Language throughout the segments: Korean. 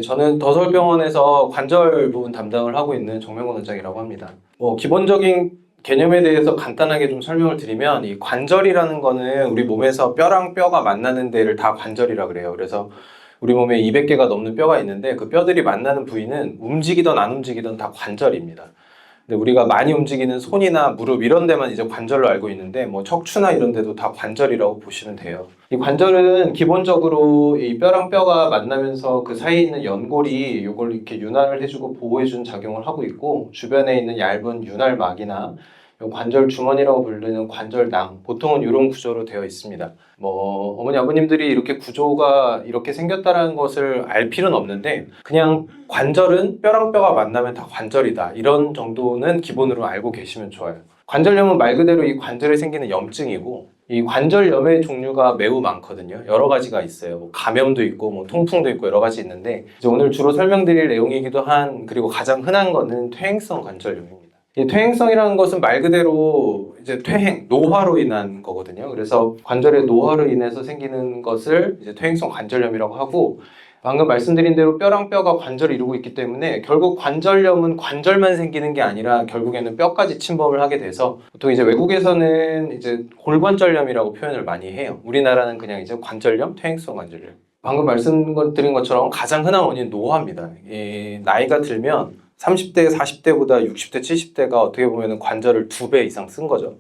네, 저는 더서울병원에서 관절 부분 담당을 하고 있는 정명훈 원장이라고 합니다. 기본적인 개념에 대해서 간단하게 좀 설명을 드리면 이 관절이라는 거는 우리 몸에서 뼈랑 뼈가 만나는 데를 다 관절이라 그래요. 그래서 우리 몸에 200개가 넘는 뼈가 있는데 그 뼈들이 만나는 부위는 움직이든 안 움직이든 다 관절입니다. 근데 우리가 많이 움직이는 손이나 무릎 이런 데만 이제 관절로 알고 있는데 뭐 척추나 이런 데도 다 관절이라고 보시면 돼요. 이 관절은 기본적으로 이 뼈랑 뼈가 만나면서 그 사이에 있는 연골이 이걸 이렇게 윤활을 해주고 보호해주는 작용을 하고 있고, 주변에 있는 얇은 윤활막이나 관절 주머니라고 부르는 관절낭, 보통은 이런 구조로 되어 있습니다. 어머니 아버님들이 이렇게 구조가 이렇게 생겼다는 것을 알 필요는 없는데, 그냥 관절은 뼈랑 뼈가 만나면 다 관절이다, 이런 정도는 기본으로 알고 계시면 좋아요. 관절염은 말 그대로 이 관절에 생기는 염증이고, 이 관절염의 종류가 매우 많거든요. 여러 가지가 있어요. 감염도 있고 통풍도 있고 여러 가지 있는데, 이제 오늘 주로 설명드릴 내용이기도 한, 그리고 가장 흔한 거는 퇴행성 관절염입니다. 이 퇴행성이라는 것은 말 그대로 이제 퇴행, 노화로 인한 거거든요. 그래서 관절의 노화로 인해서 생기는 것을 이제 퇴행성 관절염이라고 하고, 방금 말씀드린 대로 뼈랑 뼈가 관절을 이루고 있기 때문에 결국 관절염은 관절만 생기는 게 아니라 결국에는 뼈까지 침범을 하게 돼서, 보통 이제 외국에서는 이제 골관절염이라고 표현을 많이 해요. 우리나라는 그냥 이제 관절염, 퇴행성 관절염. 방금 말씀드린 것처럼 가장 흔한 원인은 노화입니다. 이 나이가 들면 30대, 40대보다 60대, 70대가 어떻게 보면 관절을 2배 이상 쓴 거죠.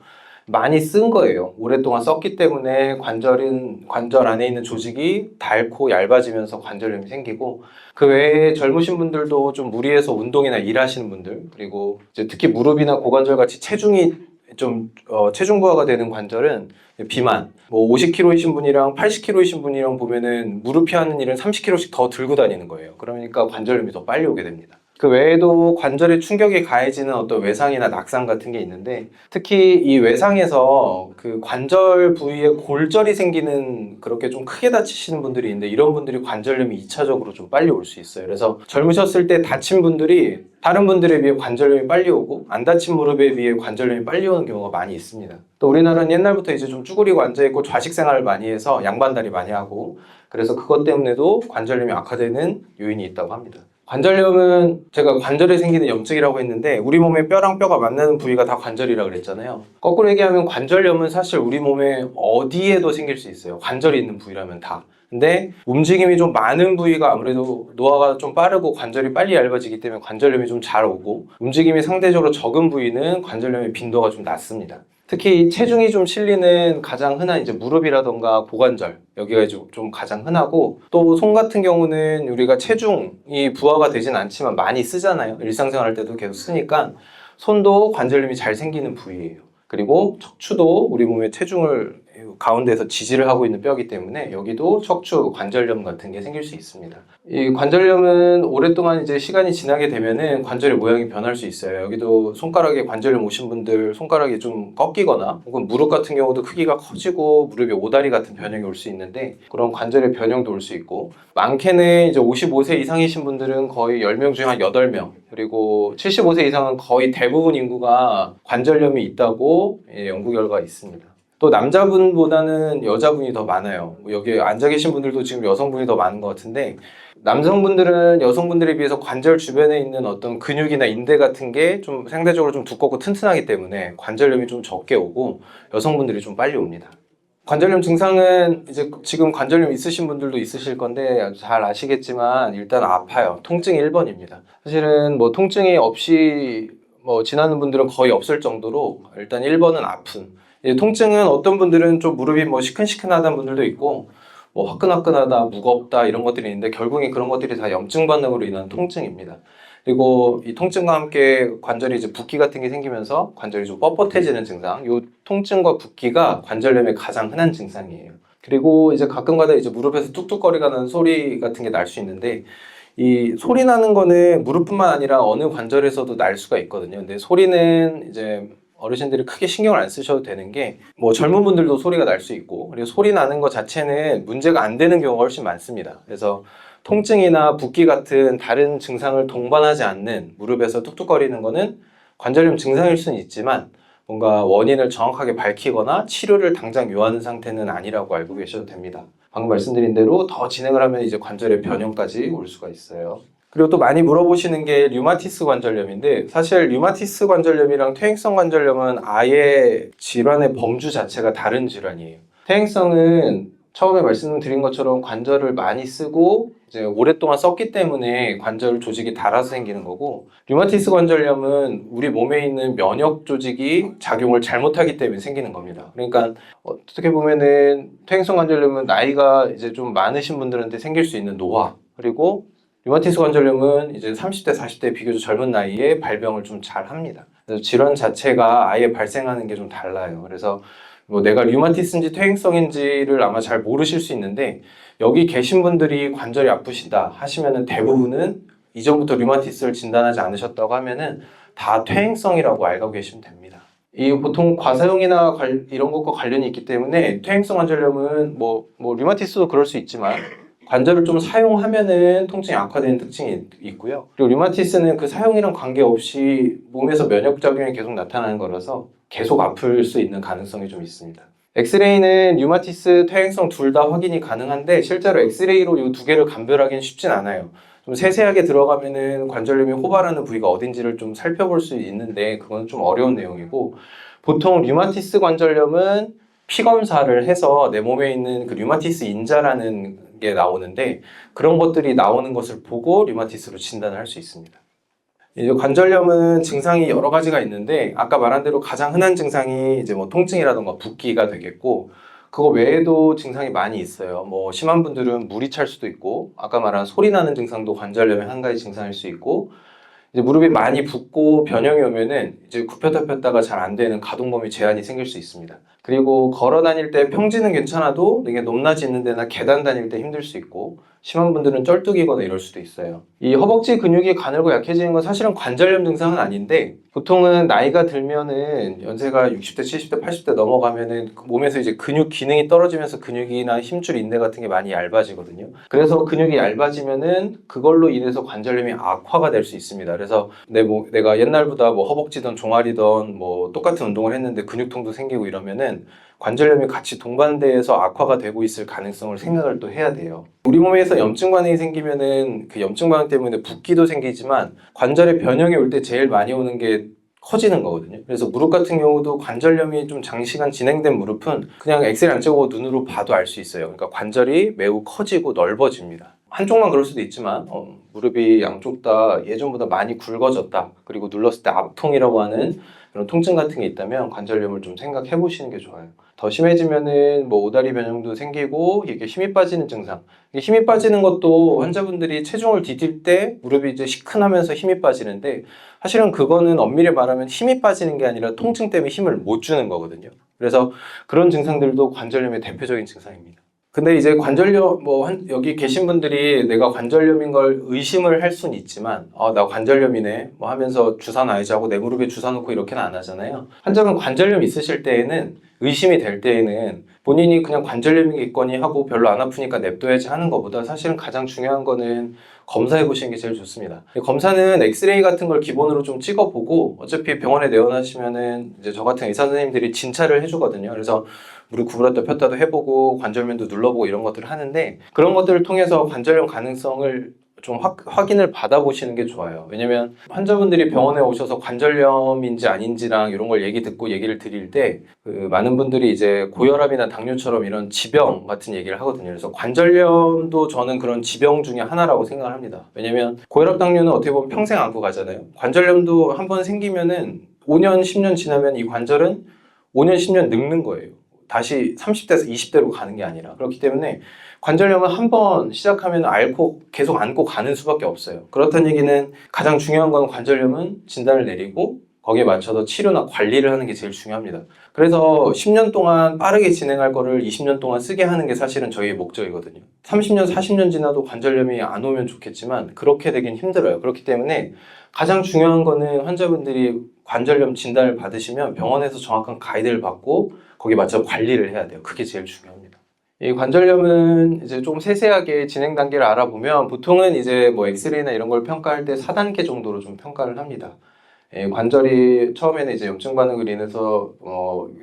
많이 쓴 거예요. 오랫동안 썼기 때문에 관절 안에 있는 조직이 닳고 얇아지면서 관절염이 생기고, 그 외에 젊으신 분들도 좀 무리해서 운동이나 일하시는 분들, 그리고 이제 특히 무릎이나 고관절 같이 체중이 좀 체중 부하가 되는 관절은 비만, 50kg이신 분이랑 80kg이신 분이랑 보면은 무릎이 하는 일은 30kg씩 더 들고 다니는 거예요. 그러니까 관절염이 더 빨리 오게 됩니다. 그 외에도 관절에 충격이 가해지는 어떤 외상이나 낙상 같은 게 있는데, 특히 이 외상에서 그 관절 부위에 골절이 생기는, 그렇게 좀 크게 다치시는 분들이 있는데, 이런 분들이 관절염이 2차적으로 좀 빨리 올 수 있어요. 그래서 젊으셨을 때 다친 분들이 다른 분들에 비해 관절염이 빨리 오고, 안 다친 무릎에 비해 관절염이 빨리 오는 경우가 많이 있습니다. 또 우리나라는 옛날부터 이제 좀 쭈그리고 앉아있고 좌식 생활을 많이 해서 양반다리 많이 하고, 그래서 그것 때문에도 관절염이 악화되는 요인이 있다고 합니다. 관절염은 제가 관절에 생기는 염증이라고 했는데, 우리 몸의 뼈랑 뼈가 만나는 부위가 다 관절이라고 그랬잖아요. 거꾸로 얘기하면 관절염은 사실 우리 몸에 어디에도 생길 수 있어요. 관절이 있는 부위라면 다. 근데 움직임이 좀 많은 부위가 아무래도 노화가 좀 빠르고 관절이 빨리 얇아지기 때문에 관절염이 좀 잘 오고, 움직임이 상대적으로 적은 부위는 관절염의 빈도가 좀 낮습니다. 특히 체중이 좀 실리는 가장 흔한 이제 무릎이라던가 고관절, 여기가 좀 가장 흔하고, 또 손 같은 경우는 우리가 체중이 부하가 되진 않지만 많이 쓰잖아요. 일상생활 할 때도 계속 쓰니까 손도 관절염이 잘 생기는 부위예요. 그리고 척추도 우리 몸의 체중을 가운데에서 지지를 하고 있는 뼈이기 때문에 여기도 척추 관절염 같은 게 생길 수 있습니다. 이 관절염은 오랫동안 이제 시간이 지나게 되면은 관절의 모양이 변할 수 있어요. 여기도 손가락에 관절염 오신 분들 손가락이 좀 꺾이거나, 혹은 무릎 같은 경우도 크기가 커지고 무릎에 오다리 같은 변형이 올 수 있는데, 그런 관절의 변형도 올 수 있고, 많게는 이제 55세 이상이신 분들은 거의 10명 중에 한 8명, 그리고 75세 이상은 거의 대부분 인구가 관절염이 있다고 연구 결과가 있습니다. 또 남자분보다는 여자분이 더 많아요. 여기 앉아 계신 분들도 지금 여성분이 더 많은 것 같은데, 남성분들은 여성분들에 비해서 관절 주변에 있는 어떤 근육이나 인대 같은 게 좀 상대적으로 좀 두껍고 튼튼하기 때문에 관절염이 좀 적게 오고, 여성분들이 좀 빨리 옵니다. 관절염 증상은 이제 지금 관절염 있으신 분들도 있으실 건데 잘 아시겠지만 일단 아파요. 통증이 1번입니다. 사실은 통증이 없이 지나는 분들은 거의 없을 정도로 일단 1번은 아픈. 통증은 어떤 분들은 좀 무릎이 시큰시큰하다는 분들도 있고, 화끈화끈하다, 무겁다 이런 것들이 있는데, 결국엔 그런 것들이 다 염증 반응으로 인한 통증입니다. 그리고 이 통증과 함께 관절이 이제 붓기 같은 게 생기면서 관절이 좀 뻣뻣해지는 증상, 이 통증과 붓기가 관절염의 가장 흔한 증상이에요. 그리고 이제 가끔가다 이제 무릎에서 뚝뚝거리가 나는 소리 같은 게 날 수 있는데, 이 소리 나는 거는 무릎뿐만 아니라 어느 관절에서도 날 수가 있거든요. 근데 소리는 이제 어르신들이 크게 신경을 안 쓰셔도 되는 게, 젊은 분들도 소리가 날 수 있고, 그리고 소리 나는 것 자체는 문제가 안 되는 경우가 훨씬 많습니다. 그래서 통증이나 붓기 같은 다른 증상을 동반하지 않는 무릎에서 뚝뚝거리는 거는 관절염 증상일 수는 있지만, 뭔가 원인을 정확하게 밝히거나 치료를 당장 요하는 상태는 아니라고 알고 계셔도 됩니다. 방금 말씀드린 대로 더 진행을 하면 이제 관절의 변형까지 올 수가 있어요. 그리고 또 많이 물어보시는 게 류마티스 관절염인데, 사실 류마티스 관절염이랑 퇴행성 관절염은 아예 질환의 범주 자체가 다른 질환이에요. 퇴행성은 처음에 말씀드린 것처럼 관절을 많이 쓰고 이제 오랫동안 썼기 때문에 관절 조직이 닳아서 생기는 거고, 류마티스 관절염은 우리 몸에 있는 면역 조직이 작용을 잘못하기 때문에 생기는 겁니다. 그러니까 어떻게 보면은 퇴행성 관절염은 나이가 이제 좀 많으신 분들한테 생길 수 있는 노화, 그리고 류마티스 관절염은 이제 30대, 40대 비교적 젊은 나이에 발병을 좀 잘 합니다. 그래서 질환 자체가 아예 발생하는 게 좀 달라요. 그래서 뭐 내가 류마티스인지 퇴행성인지를 아마 잘 모르실 수 있는데, 여기 계신 분들이 관절이 아프시다 하시면은 대부분은 이전부터 류마티스를 진단하지 않으셨다고 하면은 다 퇴행성이라고 알고 계시면 됩니다. 이 보통 과사용이나 이런 것과 관련이 있기 때문에 퇴행성 관절염은 뭐 류마티스도 그럴 수 있지만 관절을 좀 사용하면은 통증이 악화되는 특징이 있고요. 그리고 류마티스는 그 사용이랑 관계없이 몸에서 면역작용이 계속 나타나는 거라서 계속 아플 수 있는 가능성이 좀 있습니다. 엑스레이는 류마티스, 퇴행성 둘 다 확인이 가능한데, 실제로 엑스레이로 이 두 개를 감별하기는 쉽진 않아요. 좀 세세하게 들어가면은 관절염이 호발하는 부위가 어딘지를 좀 살펴볼 수 있는데, 그건 좀 어려운 내용이고, 보통 류마티스 관절염은 피 검사를 해서 내 몸에 있는 그 류마티스 인자라는 게 나오는데, 그런 것들이 나오는 것을 보고 류마티스로 진단을 할 수 있습니다. 이제 관절염은 증상이 여러 가지가 있는데, 아까 말한 대로 가장 흔한 증상이 이제 뭐 통증이라던가 붓기가 되겠고, 그거 외에도 증상이 많이 있어요. 뭐 심한 분들은 물이 찰 수도 있고, 아까 말한 소리 나는 증상도 관절염의 한 가지 증상일 수 있고, 이제 무릎이 많이 붓고 변형이 오면은 이제 굽혔다 폈다가 잘 안 되는 가동범위 제한이 생길 수 있습니다. 그리고 걸어 다닐 때 평지는 괜찮아도 이게 높낮이 있는 데나 계단 다닐 때 힘들 수 있고, 심한 분들은 쩔뚝이거나 이럴 수도 있어요. 이 허벅지 근육이 가늘고 약해지는 건 사실은 관절염 증상은 아닌데, 보통은 나이가 들면은 연세가 60대, 70대, 80대 넘어가면은 몸에서 이제 근육 기능이 떨어지면서 근육이나 힘줄, 인대 같은 게 많이 얇아지거든요. 그래서 근육이 얇아지면은 그걸로 인해서 관절염이 악화가 될 수 있습니다. 그래서 내가 옛날보다 뭐 허벅지든 종아리든 뭐 똑같은 운동을 했는데 근육통도 생기고 이러면은 관절염이 같이 동반돼서 악화가 되고 있을 가능성을 생각을 또 해야 돼요. 우리 몸에서 염증 반응이 생기면은 그 염증 반응 때문에 붓기도 생기지만, 관절의 변형이 올 때 제일 많이 오는 게 커지는 거거든요. 그래서 무릎 같은 경우도 관절염이 좀 장시간 진행된 무릎은 그냥 엑스레이 안 찍고 눈으로 봐도 알 수 있어요. 그러니까 관절이 매우 커지고 넓어집니다. 한쪽만 그럴 수도 있지만 무릎이 양쪽 다 예전보다 많이 굵어졌다, 그리고 눌렀을 때 압통이라고 하는 그런 통증 같은 게 있다면 관절염을 좀 생각해 보시는 게 좋아요. 더 심해지면은 뭐 오다리 변형도 생기고, 이게 힘이 빠지는 증상. 이게 힘이 빠지는 것도 환자분들이 체중을 디딜 때 무릎이 이제 시큰하면서 힘이 빠지는데, 사실은 그거는 엄밀히 말하면 힘이 빠지는 게 아니라 통증 때문에 힘을 못 주는 거거든요. 그래서 그런 증상들도 관절염의 대표적인 증상입니다. 근데 이제 관절염, 여기 계신 분들이 내가 관절염인 걸 의심을 할 수는 있지만, 나 관절염이네 뭐 하면서 주사 놔야지 하고 내 무릎에 주사 놓고 이렇게는 안 하잖아요. 환자분 관절염 있으실 때에는, 의심이 될 때에는 본인이 그냥 관절염이겠거니 하고 별로 안 아프니까 냅둬야지 하는 것보다, 사실은 가장 중요한 거는 검사해 보시는 게 제일 좋습니다. 검사는 엑스레이 같은 걸 기본으로 좀 찍어보고, 어차피 병원에 내원하시면은 이제 저 같은 의사 선생님들이 진찰을 해주거든요. 그래서 무릎 구부렸다 폈다도 해보고 관절면도 눌러보고 이런 것들을 하는데, 그런 것들을 통해서 관절염 가능성을 좀 확인을 받아보시는 게 좋아요. 왜냐면 환자분들이 병원에 오셔서 관절염인지 아닌지랑 이런 걸 얘기를 드릴 때, 많은 분들이 이제 고혈압이나 당뇨처럼 이런 지병 같은 얘기를 하거든요. 그래서 관절염도 저는 그런 지병 중에 하나라고 생각을 합니다. 왜냐면 고혈압, 당뇨는 어떻게 보면 평생 안고 가잖아요. 관절염도 한번 생기면은 5년, 10년 지나면 이 관절은 5년, 10년 늙는 거예요. 다시 30대에서 20대로 가는 게 아니라. 그렇기 때문에 관절염은 한 번 시작하면 계속 안고 가는 수밖에 없어요. 그렇다는 얘기는 가장 중요한 건 관절염은 진단을 내리고 거기에 맞춰서 치료나 관리를 하는 게 제일 중요합니다. 그래서 10년 동안 빠르게 진행할 거를 20년 동안 쓰게 하는 게 사실은 저희의 목적이거든요. 30년, 40년 지나도 관절염이 안 오면 좋겠지만 그렇게 되긴 힘들어요. 그렇기 때문에 가장 중요한 거는 환자분들이 관절염 진단을 받으시면 병원에서 정확한 가이드를 받고 거기에 맞춰서 관리를 해야 돼요. 그게 제일 중요합니다. 이 관절염은 이제 좀 세세하게 진행 단계를 알아보면, 보통은 이제 뭐 엑스레이나 이런 걸 평가할 때 4단계 정도로 좀 평가를 합니다. 관절이 처음에는 이제 염증 반응을 인해서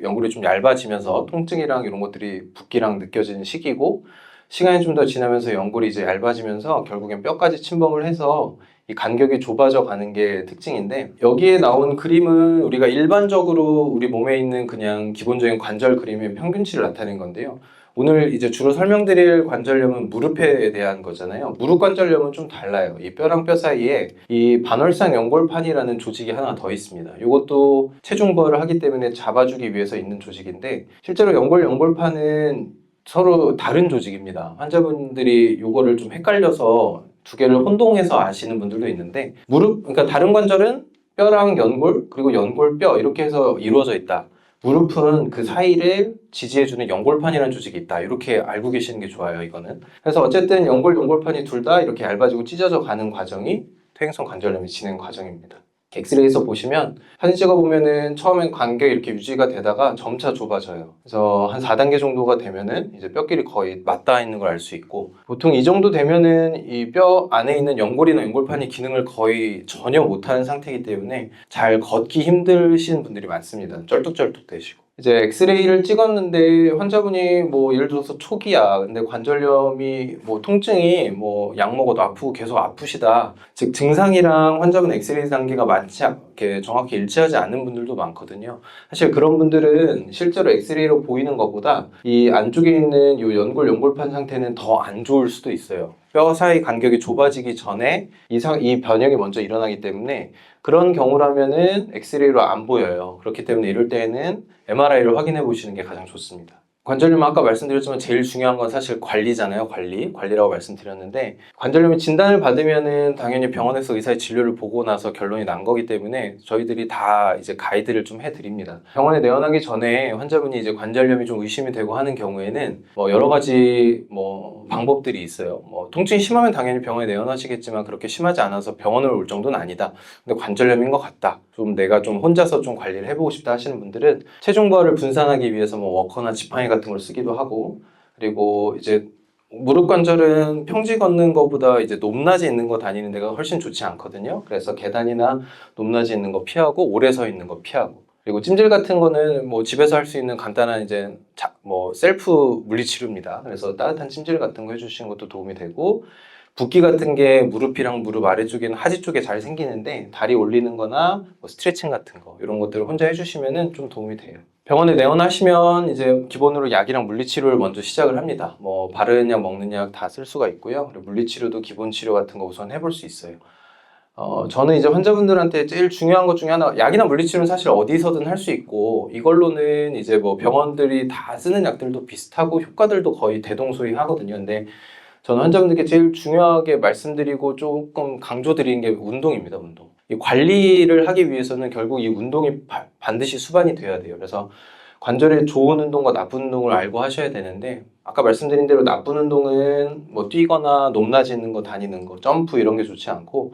연골이 좀 얇아지면서 통증이랑 이런 것들이 붓기랑 느껴지는 시기고, 시간이 좀 더 지나면서 연골이 이제 얇아지면서 결국엔 뼈까지 침범을 해서 이 간격이 좁아져 가는 게 특징인데, 여기에 나온 그림은 우리가 일반적으로 우리 몸에 있는 그냥 기본적인 관절 그림의 평균치를 나타낸 건데요. 오늘 이제 주로 설명드릴 관절염은 무릎에 대한 거잖아요. 무릎 관절염은 좀 달라요. 이 뼈랑 뼈 사이에 이 반월상 연골판이라는 조직이 하나 더 있습니다. 이것도 체중부하를 하기 때문에 잡아주기 위해서 있는 조직인데, 실제로 연골판은 서로 다른 조직입니다. 환자분들이 이거를 좀 헷갈려서 두 개를 혼동해서 아시는 분들도 있는데, 그러니까 다른 관절은 뼈랑 연골, 그리고 연골뼈 이렇게 해서 이루어져 있다. 무릎은 그 사이를 지지해주는 연골판이라는 조직이 있다. 이렇게 알고 계시는 게 좋아요, 이거는. 그래서 어쨌든 연골판이 둘 다 이렇게 얇아지고 찢어져 가는 과정이 퇴행성 관절염의 진행 과정입니다. 엑스레이에서 보시면 사진 찍어보면은 처음엔 간격이 이렇게 유지가 되다가 점차 좁아져요. 그래서 한 4단계 정도가 되면은 이제 뼈끼리 거의 맞닿아 있는 걸 알 수 있고, 보통 이 정도 되면은 이 뼈 안에 있는 연골이나 연골판이 기능을 거의 전혀 못하는 상태이기 때문에 잘 걷기 힘드신 분들이 많습니다. 쩔뚝쩔뚝 되시고. 이제 엑스레이를 찍었는데 환자분이 뭐 예를 들어서 초기야. 근데 관절염이 뭐 통증이 뭐 약 먹어도 아프고 계속 아프시다. 즉 증상이랑 환자분 엑스레이 단계가 맞지 않게 정확히 일치하지 않는 분들도 많거든요. 사실 그런 분들은 실제로 엑스레이로 보이는 것보다 이 안쪽에 있는 이 연골판 상태는 더 안 좋을 수도 있어요. 뼈 사이 간격이 좁아지기 전에 이 변형이 먼저 일어나기 때문에, 그런 경우라면은 엑스레이로 안 보여요. 그렇기 때문에 이럴 때에는 MRI를 확인해 보시는 게 가장 좋습니다. 관절염 아까 말씀드렸지만 제일 중요한 건 사실 관리잖아요. 관리라고 말씀드렸는데, 관절염이 진단을 받으면은 당연히 병원에서 의사의 진료를 보고 나서 결론이 난 거기 때문에 저희들이 다 이제 가이드를 좀 해드립니다. 병원에 내원하기 전에 환자분이 이제 관절염이 좀 의심이 되고 하는 경우에는 뭐 여러 가지 뭐 방법들이 있어요. 뭐 통증이 심하면 당연히 병원에 내원하시겠지만, 그렇게 심하지 않아서 병원을 올 정도는 아니다. 근데 관절염인 것 같다. 좀 내가 좀 혼자서 좀 관리를 해보고 싶다 하시는 분들은 체중부하를 분산하기 위해서 뭐 워커나 지팡이 같은 걸 쓰기도 하고, 그리고 이제 무릎 관절은 평지 걷는 것보다 이제 높낮이 있는 거 다니는 데가 훨씬 좋지 않거든요. 그래서 계단이나 높낮이 있는 거 피하고 오래 서 있는 거 피하고, 그리고 찜질 같은 거는 뭐 집에서 할 수 있는 간단한 이제 뭐 셀프 물리치료입니다. 그래서 따뜻한 찜질 같은 거 해주시는 것도 도움이 되고, 붓기 같은 게 무릎이랑 무릎 아래쪽에는 하지 쪽에 잘 생기는데 다리 올리는 거나 뭐 스트레칭 같은 거 이런 것들을 혼자 해주시면 좀 도움이 돼요. 병원에 내원하시면 이제 기본으로 약이랑 물리치료를 먼저 시작을 합니다. 뭐 바르는 약, 먹는 약 다 쓸 수가 있고요. 그리고 물리치료도 기본 치료 같은 거 우선 해볼 수 있어요. 저는 이제 환자분들한테 제일 중요한 것 중에 하나, 약이나 물리치료는 사실 어디서든 할 수 있고, 이걸로는 이제 뭐 병원들이 다 쓰는 약들도 비슷하고 효과들도 거의 대동소이하거든요. 근데 저는 환자분들께 제일 중요하게 말씀드리고 조금 강조드리는 게 운동입니다, 운동. 이 관리를 하기 위해서는 결국 이 운동이 반드시 수반이 돼야 돼요. 그래서 관절에 좋은 운동과 나쁜 운동을 알고 하셔야 되는데, 아까 말씀드린 대로 나쁜 운동은 뭐 뛰거나 높낮이 있는 거 다니는 거, 점프 이런 게 좋지 않고,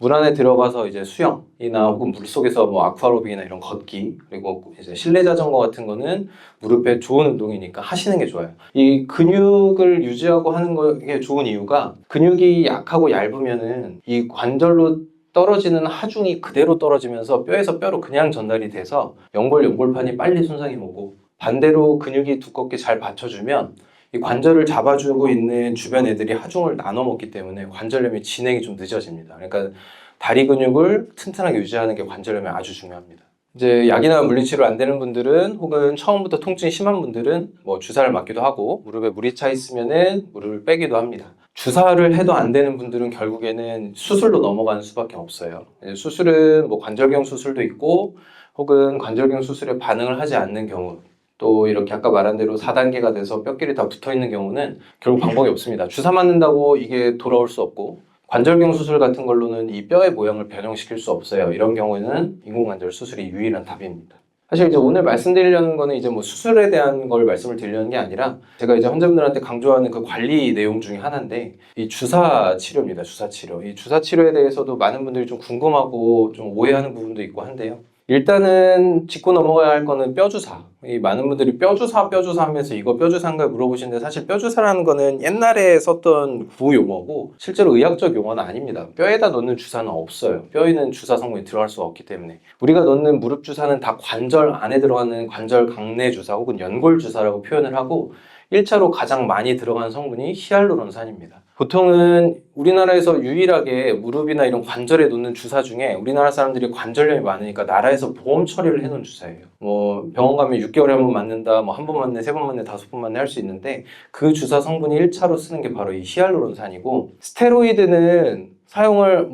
물 안에 들어가서 이제 수영이나 혹은 물 속에서 뭐 아쿠아로빅이나 이런 걷기, 그리고 이제 실내 자전거 같은 거는 무릎에 좋은 운동이니까 하시는 게 좋아요. 이 근육을 유지하고 하는 게 좋은 이유가, 근육이 약하고 얇으면은 이 관절로 떨어지는 하중이 그대로 떨어지면서 뼈에서 뼈로 그냥 전달이 돼서 연골판이 빨리 손상이 오고, 반대로 근육이 두껍게 잘 받쳐주면 이 관절을 잡아주고 있는 주변 애들이 하중을 나눠 먹기 때문에 관절염의 진행이 좀 늦어집니다. 그러니까 다리 근육을 튼튼하게 유지하는 게 관절염에 아주 중요합니다. 이제 약이나 물리치료 안 되는 분들은, 혹은 처음부터 통증이 심한 분들은 뭐 주사를 맞기도 하고, 무릎에 물이 차 있으면은 무릎을 빼기도 합니다. 주사를 해도 안 되는 분들은 결국에는 수술로 넘어가는 수밖에 없어요. 수술은 뭐 관절경 수술도 있고, 혹은 관절경 수술에 반응을 하지 않는 경우, 또 이렇게 아까 말한 대로 4단계가 돼서 뼈끼리 다 붙어있는 경우는 결국 방법이 없습니다. 주사 맞는다고 이게 돌아올 수 없고, 관절경 수술 같은 걸로는 이 뼈의 모양을 변형시킬 수 없어요. 이런 경우에는 인공관절 수술이 유일한 답입니다. 사실 이제 오늘 말씀드리려는 거는 이제 뭐 수술에 대한 걸 말씀을 드리려는 게 아니라, 제가 이제 환자분들한테 강조하는 그 관리 내용 중에 하나인데, 이 주사 치료입니다. 주사 치료. 이 주사 치료에 대해서도 많은 분들이 좀 궁금하고 좀 오해하는 부분도 있고 한데요. 일단은 짚고 넘어가야 할 거는 뼈주사. 이 많은 분들이 뼈주사 하면서 이거 뼈주사인가 물어보시는데, 사실 뼈주사라는 거는 옛날에 썼던 구용어고 실제로 의학적 용어는 아닙니다. 뼈에다 넣는 주사는 없어요. 뼈에는 주사 성분이 들어갈 수가 없기 때문에. 우리가 넣는 무릎 주사는 다 관절 안에 들어가는 관절 강내 주사 혹은 연골 주사라고 표현을 하고, 1차로 가장 많이 들어간 성분이 히알루론산입니다. 보통은 우리나라에서 유일하게 무릎이나 이런 관절에 놓는 주사 중에 우리나라 사람들이 관절염이 많으니까 나라에서 보험 처리를 해놓은 주사예요. 뭐 병원 가면 6개월에 한 번 맞는다, 뭐 한 번 맞네, 세 번 맞네, 다섯 번 맞네 할 수 있는데 그 주사 성분이 1차로 쓰는 게 바로 이 히알루론산이고, 스테로이드는 사용을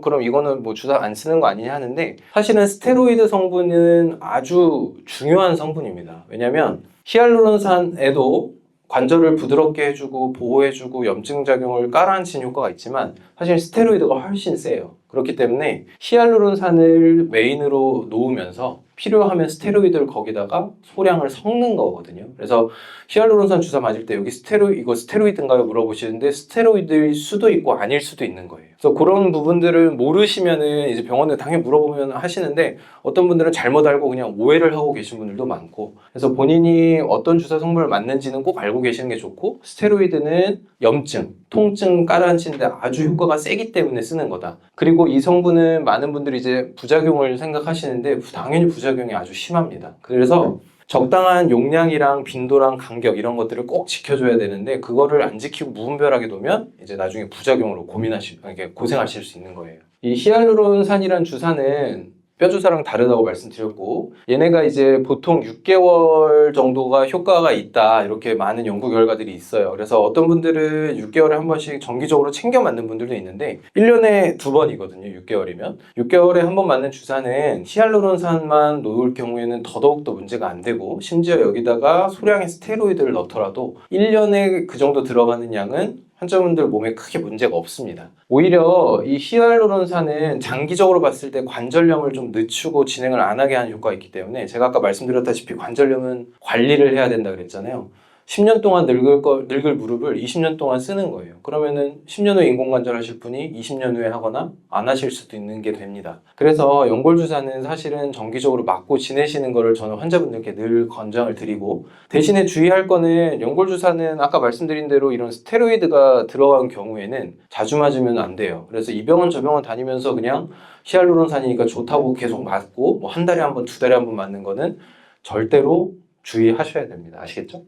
그럼 이거는 뭐 주사 안 쓰는 거 아니냐 하는데, 사실은 스테로이드 성분은 아주 중요한 성분입니다. 왜냐면 히알루론산에도 관절을 부드럽게 해주고 보호해주고 염증 작용을 깔아앉히는 효과가 있지만 사실 스테로이드가 훨씬 세요. 그렇기 때문에 히알루론산을 메인으로 놓으면서 필요하면 스테로이드를 거기다가 소량을 섞는 거거든요. 그래서 히알루론산 주사 맞을 때 여기 이거 스테로이드인가요? 물어보시는데 스테로이드일 수도 있고 아닐 수도 있는 거예요. 그래서 그런 부분들은 모르시면은 이제 병원에 당연히 물어보면 하시는데, 어떤 분들은 잘못 알고 그냥 오해를 하고 계신 분들도 많고, 그래서 본인이 어떤 주사 성분을 맞는지는 꼭 알고 계시는 게 좋고, 스테로이드는 염증, 통증 깔아앉히는데 아주 효과가 세기 때문에 쓰는 거다. 그리고 이 성분은 많은 분들이 이제 부작용을 생각하시는데 당연히 부작용이 아주 심합니다. 그래서 적당한 용량이랑 빈도랑 간격 이런 것들을 꼭 지켜줘야 되는데, 그거를 안 지키고 무분별하게 놓으면 이제 나중에 부작용으로 고생하실 수 있는 거예요. 이 히알루론산이란 주사는 뼈 주사랑 다르다고 말씀드렸고, 얘네가 이제 보통 6개월 정도가 효과가 있다, 이렇게 많은 연구 결과들이 있어요. 그래서 어떤 분들은 6개월에 한 번씩 정기적으로 챙겨 맞는 분들도 있는데 1년에 2번이거든요. 6개월이면 6개월에 한 번 맞는 주사는 히알루론산만 놓을 경우에는 더더욱더 문제가 안 되고, 심지어 여기다가 소량의 스테로이드를 넣더라도 1년에 그 정도 들어가는 양은 환자분들 몸에 크게 문제가 없습니다. 오히려 이 히알루론산은 장기적으로 봤을 때 관절염을 좀 늦추고 진행을 안 하게 하는 효과가 있기 때문에, 제가 아까 말씀드렸다시피 관절염은 관리를 해야 된다 그랬잖아요. 10년 동안 늙을 무릎을 20년 동안 쓰는 거예요. 그러면은 10년 후에 인공관절 하실 분이 20년 후에 하거나 안 하실 수도 있는 게 됩니다. 그래서 연골주사는 사실은 정기적으로 맞고 지내시는 거를 저는 환자분들께 늘 권장을 드리고, 대신에 주의할 거는 연골주사는 아까 말씀드린 대로 이런 스테로이드가 들어간 경우에는 자주 맞으면 안 돼요. 그래서 이 병원 저 병원 다니면서 그냥 히알루론산이니까 좋다고 계속 맞고 뭐 한 달에 한 번, 두 달에 한 번 맞는 거는 절대로 주의하셔야 됩니다. 아시겠죠?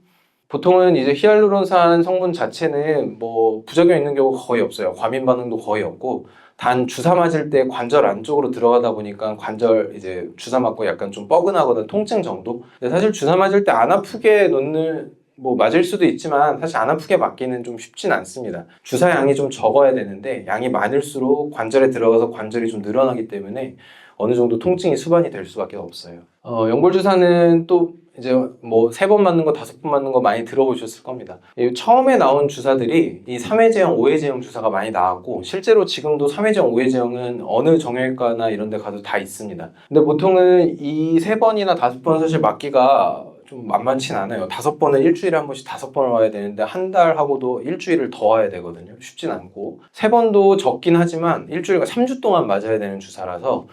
보통은 이제 히알루론산 성분 자체는 뭐 부작용 있는 경우가 거의 없어요. 과민 반응도 거의 없고, 단 주사 맞을 때 관절 안쪽으로 들어가다 보니까 관절 이제 주사 맞고 약간 좀 뻐근하거나 통증 정도. 근데 사실 주사 맞을 때 안 아프게 맞을 수도 있지만 사실 안 아프게 맞기는 좀 쉽진 않습니다. 주사 양이 좀 적어야 되는데 양이 많을수록 관절에 들어가서 관절이 좀 늘어나기 때문에 어느 정도 통증이 수반이 될 수밖에 없어요. 연골주사는 또 이제 뭐 3번 맞는 거, 5번 맞는 거 많이 들어보셨을 겁니다. 처음에 나온 주사들이 이 3회제형, 5회제형 주사가 많이 나왔고, 실제로 지금도 3회제형, 5회제형은 어느 정형외과나 이런 데 가도 다 있습니다. 근데 보통은 이 3번이나 5번 사실 맞기가 좀 만만치 않아요. 5번은 일주일에 한 번씩 5번을 와야 되는데 한 달 하고도 일주일을 더 와야 되거든요. 쉽진 않고, 3번도 적긴 하지만 일주일과 3주 동안 맞아야 되는 주사라서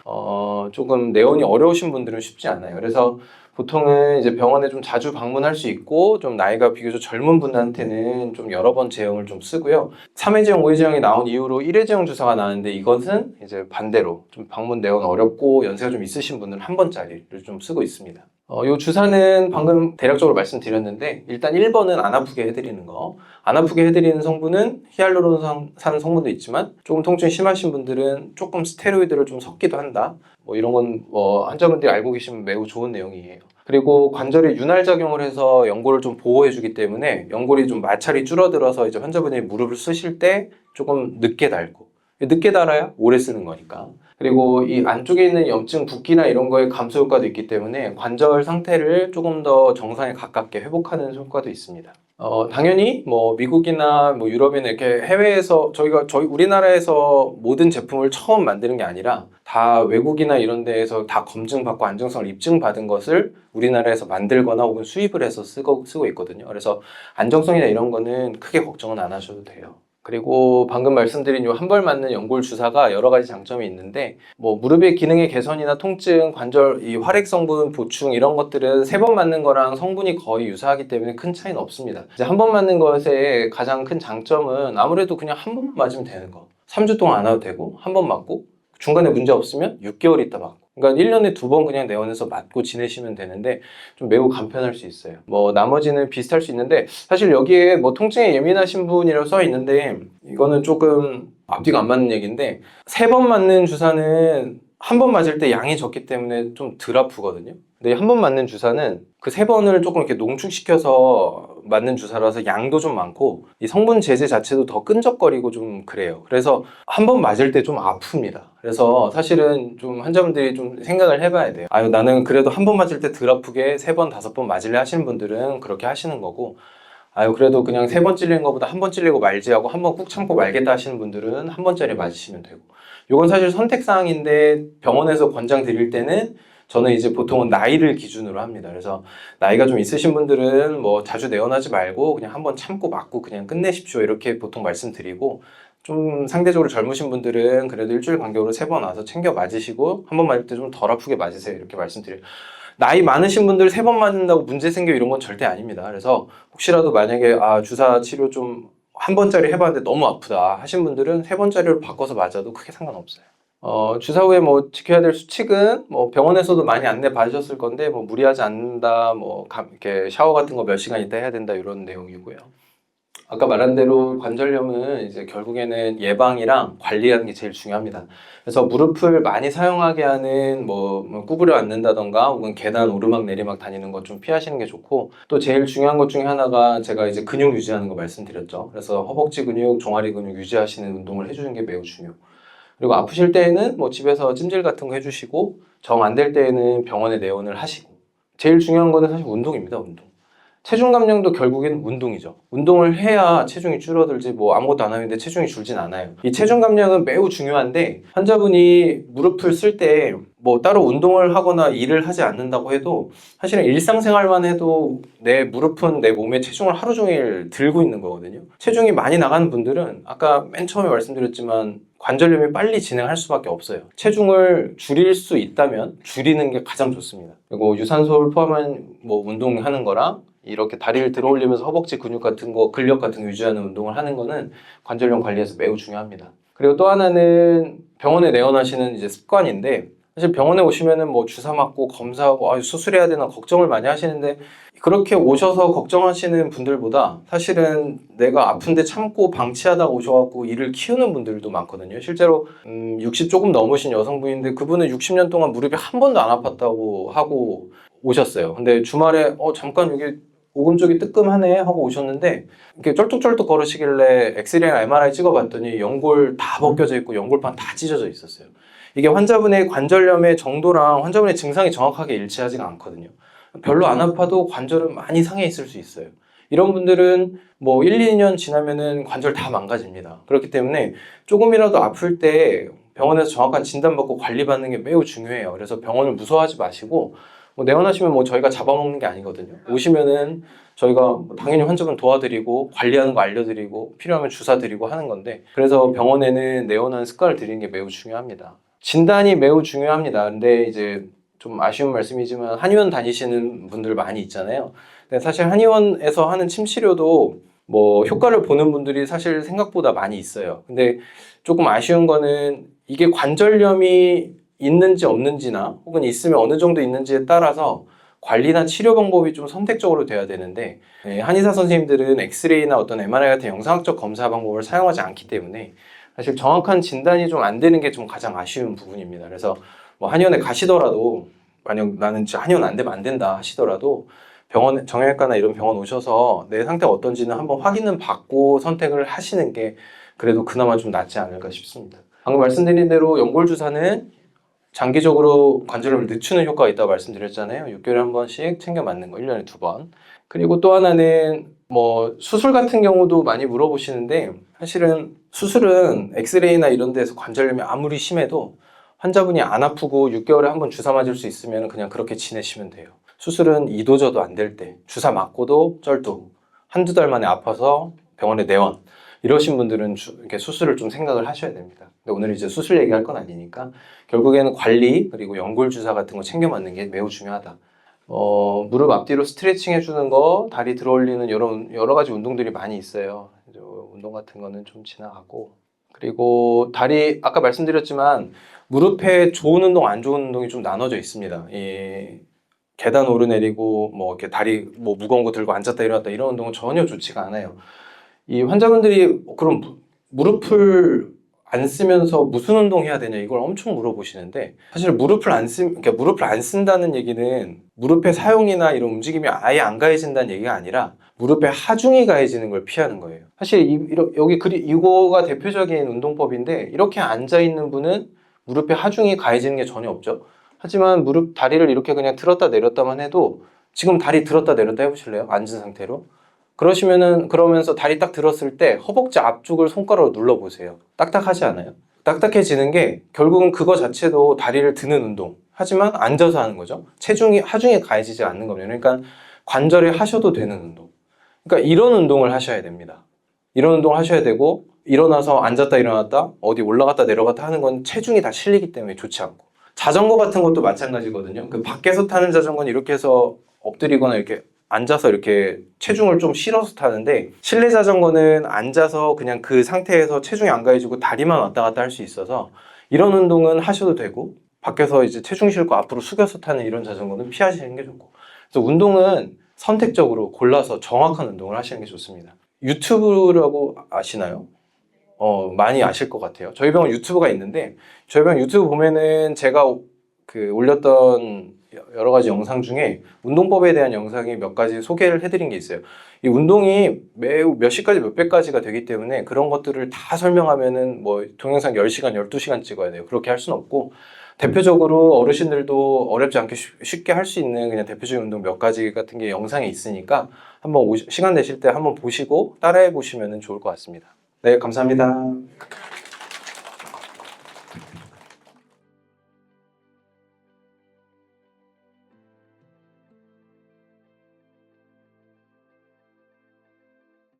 조금 내원이 어려우신 분들은 쉽지 않아요. 그래서 보통은 이제 병원에 좀 자주 방문할 수 있고 좀 나이가 비교적 젊은 분한테는 좀 여러 번 제형을 좀 쓰고요. 3회제형, 5회제형이 나온 이후로 1회제형 주사가 나왔는데, 이것은 이제 반대로 좀 방문 내원 어렵고 연세가 좀 있으신 분들은 한 번짜리를 좀 쓰고 있습니다. 이 주사는 방금 대략적으로 말씀드렸는데, 일단 1번은 안 아프게 해드리는 거. 안 아프게 해드리는 성분은 히알루론산 성분도 있지만 조금 통증이 심하신 분들은 조금 스테로이드를 좀 섞기도 한다. 뭐 이런 건 환자분들이 알고 계시면 매우 좋은 내용이에요. 그리고 관절에 윤활작용을 해서 연골을 좀 보호해주기 때문에 연골이 좀 마찰이 줄어들어서 이제 환자분이 무릎을 쓰실 때 조금 늦게 닳고, 늦게 닳아야 오래 쓰는 거니까. 그리고 이 안쪽에 있는 염증, 붓기나 이런 거에 감소 효과도 있기 때문에 관절 상태를 조금 더 정상에 가깝게 회복하는 효과도 있습니다. 당연히 뭐 미국이나 뭐 유럽이나 이렇게 해외에서 저희 우리나라에서 모든 제품을 처음 만드는 게 아니라 다 외국이나 이런 데에서 다 검증받고 안정성을 입증받은 것을 우리나라에서 만들거나 혹은 수입을 해서 쓰고 있거든요. 그래서 안정성이나 이런 거는 크게 걱정은 안 하셔도 돼요. 그리고 방금 말씀드린 이 한 벌 맞는 연골 주사가 여러 가지 장점이 있는데, 뭐 무릎의 기능의 개선이나 통증, 관절 이 활액 성분 보충 이런 것들은 3번 맞는 거랑 성분이 거의 유사하기 때문에 큰 차이는 없습니다. 이제 한 번 맞는 것의 가장 큰 장점은 아무래도 그냥 한 번만 맞으면 되는 거. 3주 동안 안 와도 되고, 한 번 맞고 중간에 문제 없으면 6개월 있다 맞고, 그러니까 1년에 2번 그냥 내원해서 맞고 지내시면 되는데 좀 매우 간편할 수 있어요. 뭐 나머지는 비슷할 수 있는데 사실 여기에 뭐 통증에 예민하신 분이라고 써 있는데 이거는 조금 앞뒤가 안 맞는 얘기인데 3번 맞는 주사는 한 번 맞을 때 양이 적기 때문에 좀 덜 아프거든요. 근데 한 번 맞는 주사는 그 3번을 조금 이렇게 농축시켜서 맞는 주사라서 양도 좀 많고 이 성분 제제 자체도 더 끈적거리고 좀 그래요. 그래서 한 번 맞을 때 좀 아픕니다. 그래서 사실은 좀 환자분들이 좀 생각을 해봐야 돼요. 아유, 나는 그래도 한 번 맞을 때 덜 아프게 3번, 5번 맞을래 하시는 분들은 그렇게 하시는 거고, 아유, 그래도 그냥 3번 찔리는 것보다 한 번 찔리고 말지 하고 한 번 꾹 참고 말겠다 하시는 분들은 한 번짜리 맞으시면 되고. 이건 사실 선택사항인데 병원에서 권장 드릴 때는 저는 이제 보통은 나이를 기준으로 합니다. 그래서 나이가 좀 있으신 분들은 뭐 자주 내원하지 말고 그냥 한 번 참고 맞고 그냥 끝내십시오. 이렇게 보통 말씀드리고, 좀 상대적으로 젊으신 분들은 그래도 일주일 간격으로 3번 와서 챙겨 맞으시고 한 번 맞을 때 좀 덜 아프게 맞으세요. 이렇게 말씀드려요. 나이 많으신 분들 3번 맞는다고 문제 생겨 이런 건 절대 아닙니다. 그래서 혹시라도 만약에 주사 치료 좀 한 번짜리 해봤는데 너무 아프다 하신 분들은 3번짜리로 바꿔서 맞아도 크게 상관없어요. 주사 후에 뭐 지켜야 될 수칙은 뭐 병원에서도 많이 안내 받으셨을 건데 뭐 무리하지 않는다, 뭐 이렇게 샤워 같은 거 몇 시간 있다 해야 된다 이런 내용이고요. 아까 말한 대로 관절염은 이제 결국에는 예방이랑 관리하는 게 제일 중요합니다. 그래서 무릎을 많이 사용하게 하는 뭐 구부려 앉는다던가 혹은 계단 오르막 내리막 다니는 것 좀 피하시는 게 좋고, 또 제일 중요한 것 중에 하나가 제가 이제 근육 유지하는 거 말씀드렸죠. 그래서 허벅지 근육, 종아리 근육 유지하시는 운동을 해주는 게 매우 중요. 그리고 아프실 때에는 뭐 집에서 찜질 같은 거 해주시고, 정 안 될 때에는 병원에 내원을 하시고, 제일 중요한 거는 사실 운동입니다. 운동. 체중 감량도 결국엔 운동이죠. 운동을 해야 체중이 줄어들지 뭐 아무것도 안 하는데 체중이 줄진 않아요. 이 체중 감량은 매우 중요한데 환자분이 무릎을 쓸 때 뭐 따로 운동을 하거나 일을 하지 않는다고 해도 사실은 일상생활만 해도 내 무릎은 내 몸에 체중을 하루 종일 들고 있는 거거든요. 체중이 많이 나가는 분들은 아까 맨 처음에 말씀드렸지만 관절염이 빨리 진행할 수밖에 없어요. 체중을 줄일 수 있다면 줄이는 게 가장 좋습니다. 그리고 유산소를 포함한 뭐 운동하는 거랑 이렇게 다리를 들어 올리면서 허벅지 근육 같은 거, 근력 같은 거 유지하는 운동을 하는 거는 관절염 관리에서 매우 중요합니다. 그리고 또 하나는 병원에 내원하시는 이제 습관인데, 사실 병원에 오시면은 뭐 주사 맞고 검사하고 수술해야 되나 걱정을 많이 하시는데, 그렇게 오셔서 걱정하시는 분들보다 사실은 내가 아픈데 참고 방치하다가 오셔갖고 일을 키우는 분들도 많거든요. 실제로 60 조금 넘으신 여성분인데 그분은 60년 동안 무릎이 한 번도 안 아팠다고 하고 오셨어요. 근데 주말에 잠깐 여기 오금 쪽이 뜨끔하네 하고 오셨는데 이렇게 쩔뚝쩔뚝 걸으시길래 엑스레이나 MRI 찍어봤더니 연골 다 벗겨져 있고 연골판 다 찢어져 있었어요. 이게 환자분의 관절염의 정도랑 환자분의 증상이 정확하게 일치하지가 않거든요. 별로 안 아파도 관절은 많이 상해 있을 수 있어요. 이런 분들은 뭐 1, 2년 지나면은 관절 다 망가집니다. 그렇기 때문에 조금이라도 아플 때 병원에서 정확한 진단받고 관리받는 게 매우 중요해요. 그래서 병원을 무서워하지 마시고, 뭐 내원하시면 뭐 저희가 잡아먹는 게 아니거든요. 오시면은 저희가 당연히 환자분 도와드리고 관리하는 거 알려드리고 필요하면 주사 드리고 하는 건데, 그래서 병원에는 내원하는 습관을 들이는 게 매우 중요합니다. 진단이 매우 중요합니다. 근데 이제 좀 아쉬운 말씀이지만 한의원 다니시는 분들 많이 있잖아요. 근데 사실 한의원에서 하는 침 치료도 뭐 효과를 보는 분들이 사실 생각보다 많이 있어요. 근데 조금 아쉬운 거는 이게 관절염이 있는지 없는지나 혹은 있으면 어느 정도 있는지에 따라서 관리나 치료 방법이 좀 선택적으로 돼야 되는데, 한의사 선생님들은 엑스레이나 어떤 MRI 같은 영상학적 검사 방법을 사용하지 않기 때문에 사실 정확한 진단이 좀 안 되는 게 좀 가장 아쉬운 부분입니다. 그래서 뭐 한의원에 가시더라도 만약 나는 진짜 한의원 안 되면 안 된다 하시더라도 병원, 정형외과나 이런 병원 오셔서 내 상태가 어떤지는 한번 확인은 받고 선택을 하시는 게 그래도 그나마 좀 낫지 않을까 싶습니다. 방금 말씀드린 대로 연골주사는 장기적으로 관절염을 늦추는 효과가 있다고 말씀드렸잖아요. 6개월에 한 번씩 챙겨 맞는 거, 1년에 2번. 그리고 또 하나는 뭐 수술 같은 경우도 많이 물어보시는데, 사실은 수술은 엑스레이나 이런 데서 관절염이 아무리 심해도 환자분이 안 아프고 6개월에 한 번 주사 맞을 수 있으면 그냥 그렇게 지내시면 돼요. 수술은 이도저도 안 될 때, 주사 맞고도 쩔뚝, 한두 달 만에 아파서 병원에 내원, 이러신 분들은 이렇게 수술을 좀 생각을 하셔야 됩니다. 근데 오늘 이제 수술 얘기할 건 아니니까 결국에는 관리 그리고 연골 주사 같은 거 챙겨 맞는 게 매우 중요하다. 무릎 앞뒤로 스트레칭 해주는 거, 다리 들어 올리는 여러 가지 운동들이 많이 있어요. 운동 같은 거는 좀 지나가고, 그리고 다리 아까 말씀드렸지만 무릎에 좋은 운동, 안 좋은 운동이 좀 나눠져 있습니다. 이 계단 오르내리고 뭐 이렇게 다리 뭐 무거운 거 들고 앉았다 일어났다 이런 운동은 전혀 좋지가 않아요. 이 환자분들이 그럼 무릎을 안 쓰면서 무슨 운동 해야 되냐 이걸 엄청 물어보시는데, 사실 그러니까 무릎을 안 쓴다는 얘기는 무릎의 사용이나 이런 움직임이 아예 안 가해진다는 얘기가 아니라 무릎의 하중이 가해지는 걸 피하는 거예요. 사실 여기 이거가 대표적인 운동법인데, 이렇게 앉아 있는 분은 무릎의 하중이 가해지는 게 전혀 없죠. 하지만 다리를 이렇게 그냥 들었다 내렸다만 해도, 지금 다리 들었다 내렸다 해보실래요? 앉은 상태로. 그러면서 다리 딱 들었을 때 허벅지 앞쪽을 손가락으로 눌러보세요. 딱딱하지 않아요? 딱딱해지는 게 결국은 그거 자체도 다리를 드는 운동. 하지만 앉아서 하는 거죠. 하중이 가해지지 않는 겁니다. 그러니까 관절에 하셔도 되는 운동. 그러니까 이런 운동을 하셔야 됩니다. 이런 운동을 하셔야 되고, 일어나서 앉았다 일어났다 어디 올라갔다 내려갔다 하는 건 체중이 다 실리기 때문에 좋지 않고, 자전거 같은 것도 마찬가지거든요. 그 밖에서 타는 자전거는 이렇게 해서 엎드리거나 이렇게 앉아서 이렇게 체중을 좀 실어서 타는데, 실내 자전거는 앉아서 그냥 그 상태에서 체중이 안 가해지고 다리만 왔다 갔다 할 수 있어서 이런 운동은 하셔도 되고, 밖에서 이제 체중 실고 앞으로 숙여서 타는 이런 자전거는 피하시는 게 좋고. 그래서 운동은 선택적으로 골라서 정확한 운동을 하시는 게 좋습니다. 유튜브라고 아시나요? 많이 아실 것 같아요. 저희 병원 유튜브가 있는데, 저희 병원 유튜브 보면은 제가 올렸던 여러 가지 영상 중에 운동법에 대한 영상이 몇 가지 소개를 해드린 게 있어요. 이 운동이 매우 몇 시까지 몇 백까지가 되기 때문에 그런 것들을 다 설명하면은 뭐 동영상 10시간, 12시간 찍어야 돼요. 그렇게 할 수는 없고, 대표적으로 어르신들도 어렵지 않게 쉽게 할 수 있는 그냥 대표적인 운동 몇 가지 같은 게 영상에 있으니까 한번 시간 내실 때 한번 보시고 따라해 보시면 좋을 것 같습니다. 네, 감사합니다.